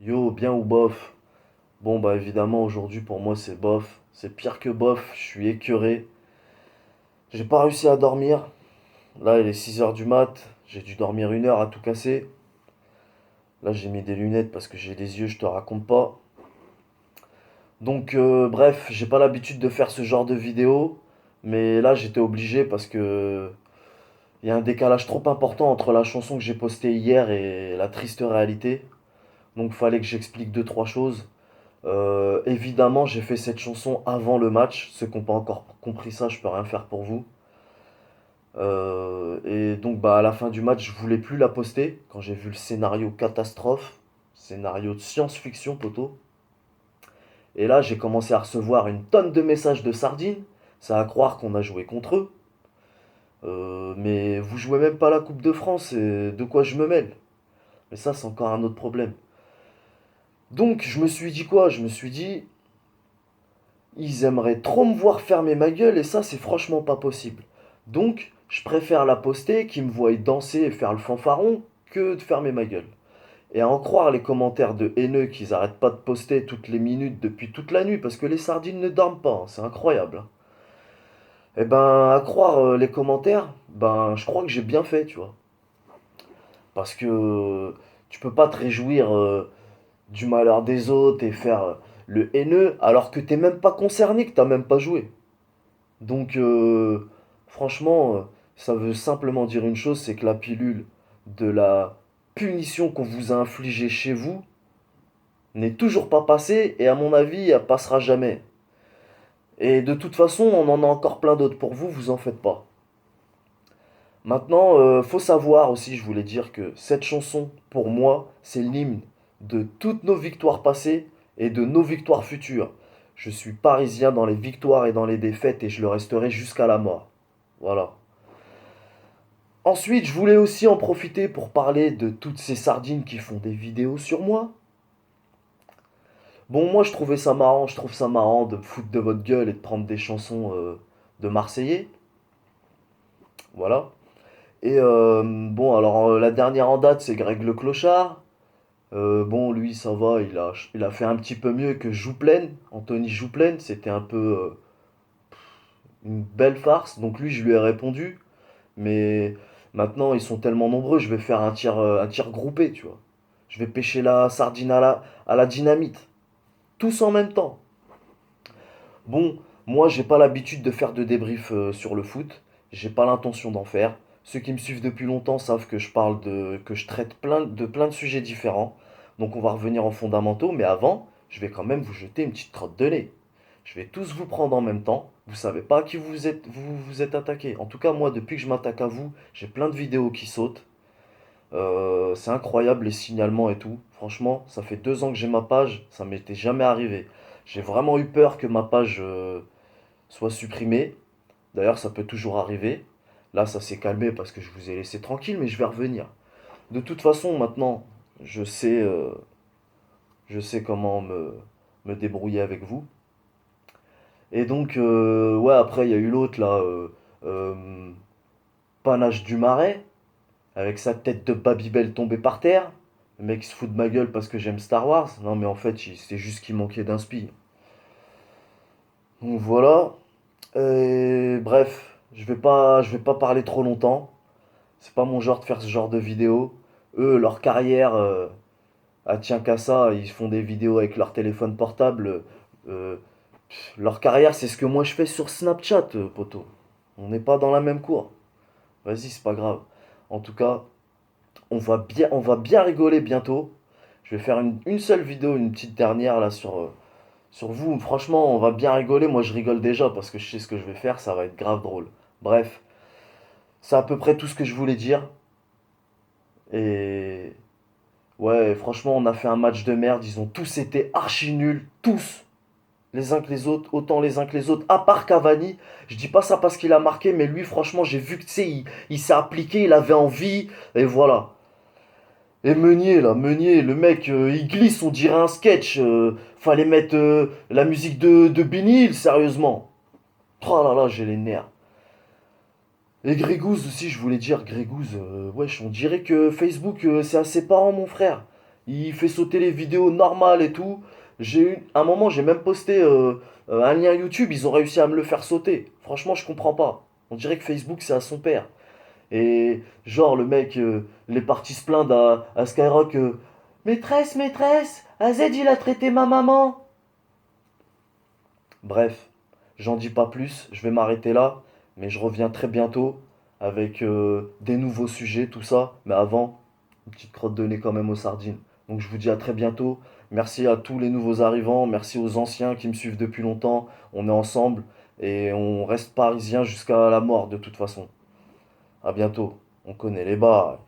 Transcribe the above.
Yo, bien ou bof? Bon, bah évidemment, aujourd'hui pour moi c'est bof. C'est pire que bof, je suis écœuré. J'ai pas réussi à dormir. Là, il est 6 heures du mat. J'ai dû dormir 1 heure à tout casser. Là, j'ai mis des lunettes parce que j'ai des yeux, je te raconte pas. Donc, bref, j'ai pas l'habitude de faire ce genre de vidéo. Mais là, j'étais obligé parce que il y a un décalage trop important entre la chanson que j'ai postée hier et la triste réalité. Donc, fallait que j'explique deux, trois choses. Évidemment, j'ai fait cette chanson avant le match. Ceux qui n'ont pas encore compris ça, je peux rien faire pour vous. Et donc, bah, à la fin du match, je voulais plus la poster quand j'ai vu le scénario catastrophe, scénario de science-fiction, poteau. Et là, j'ai commencé à recevoir une tonne de messages de sardines. Ça à croire qu'on a joué contre eux. Mais vous jouez même pas la Coupe de France, et de quoi je me mêle? Mais ça, c'est encore un autre problème. Donc, je me suis dit quoi? Je me suis dit, ils aimeraient trop me voir fermer ma gueule et ça, c'est franchement pas possible. Donc, je préfère la poster, qu'ils me voient danser et faire le fanfaron, que de fermer ma gueule. Et à en croire les commentaires de haineux qu'ils arrêtent pas de poster toutes les minutes depuis toute la nuit, parce que les sardines ne dorment pas, hein, c'est incroyable, hein. Et ben, à croire les commentaires, ben, je crois que j'ai bien fait, tu vois. Parce que tu peux pas te réjouir du malheur des autres et faire le haineux alors que t'es même pas concerné, que t'as même pas joué. Donc, franchement, ça veut simplement dire une chose, c'est que la pilule de la punition qu'on vous a infligée chez vous n'est toujours pas passée et à mon avis, elle passera jamais. Et de toute façon, on en a encore plein d'autres pour vous, vous en faites pas. Maintenant, faut savoir aussi, je voulais dire que cette chanson, pour moi, c'est l'hymne de toutes nos victoires passées et de nos victoires futures. Je suis parisien dans les victoires et dans les défaites et je le resterai jusqu'à la mort. Voilà. Ensuite, je voulais aussi en profiter pour parler de toutes ces sardines qui font des vidéos sur moi. Bon, moi je trouvais ça marrant, je trouve ça marrant de me foutre de votre gueule et de prendre des chansons de Marseillais. Voilà. Et bon, alors la dernière en date, c'est Greg le Clochard. Bon, lui, ça va, il a fait un petit peu mieux que Jouplaine, Anthony Jouplaine. C'était un peu une belle farce. Donc lui, je lui ai répondu. Mais maintenant, ils sont tellement nombreux, je vais faire un tir groupé, tu vois. Je vais pêcher la sardine à la dynamite. Tous en même temps. Bon, moi, j'ai pas l'habitude de faire de débrief sur le foot. J'ai pas l'intention d'en faire. Ceux qui me suivent depuis longtemps savent que que je traite plein de sujets différents. Donc on va revenir en fondamentaux, mais avant, je vais quand même vous jeter une petite crotte de nez. Je vais tous vous prendre en même temps. Vous savez pas à qui vous êtes attaqué. En tout cas, moi, depuis que je m'attaque à vous, j'ai plein de vidéos qui sautent. C'est incroyable les signalements et tout. Franchement, ça fait 2 ans que j'ai ma page, ça m'était jamais arrivé. J'ai vraiment eu peur que ma page soit supprimée. D'ailleurs, ça peut toujours arriver. Là, ça s'est calmé parce que je vous ai laissé tranquille, mais je vais revenir. De toute façon, maintenant, je sais comment me débrouiller avec vous. Et donc, ouais, après, il y a eu l'autre là, euh, Panache du Marais, avec sa tête de Babybel tombée par terre. Le mec il se fout de ma gueule parce que j'aime Star Wars. Non, mais en fait, c'est juste qu'il manquait d'inspi. Donc voilà. Et bref, je vais pas parler trop longtemps. C'est pas mon genre de faire ce genre de vidéo. Eux, leur carrière, ah, tient qu'à ça. Ils font des vidéos avec leur téléphone portable. Euh, Leur carrière, c'est ce que moi je fais sur Snapchat, poto. On n'est pas dans la même cour. Vas-y, c'est pas grave. En tout cas, on va bien rigoler bientôt. Je vais faire une seule vidéo, une petite dernière là sur vous. Franchement, on va bien rigoler. Moi, je rigole déjà parce que je sais ce que je vais faire. Ça va être grave drôle. Bref, c'est à peu près tout ce que je voulais dire. Et ouais, franchement, on a fait un match de merde. Ils ont tous été archi nuls. Tous. Les uns que les autres. Autant les uns que les autres. À part Cavani. Je dis pas ça parce qu'il a marqué. Mais lui, franchement, j'ai vu que tu sais, il s'est appliqué. Il avait envie. Et voilà. Et Meunier, là, Meunier, le mec, il glisse, on dirait un sketch. Fallait mettre la musique de Benny Hill, sérieusement. Oh là là, j'ai les nerfs. Et Grégouze aussi, je voulais dire, Grégouze, wesh, on dirait que Facebook, c'est à ses parents, mon frère. Il fait sauter les vidéos normales et tout. À un moment, j'ai même posté un lien YouTube, ils ont réussi à me le faire sauter. Franchement, je comprends pas. On dirait que Facebook, c'est à son père. Et genre, le mec, il est parti se plaindre à Skyrock. Maîtresse, maîtresse, AZ, il a traité ma maman. Bref, j'en dis pas plus, je vais m'arrêter là. Mais je reviens très bientôt avec des nouveaux sujets, tout ça. Mais avant, une petite crotte de nez quand même aux sardines. Donc je vous dis à très bientôt. Merci à tous les nouveaux arrivants, merci aux anciens qui me suivent depuis longtemps. On est ensemble et on reste parisiens jusqu'à la mort de toute façon. À bientôt. On connaît les bas.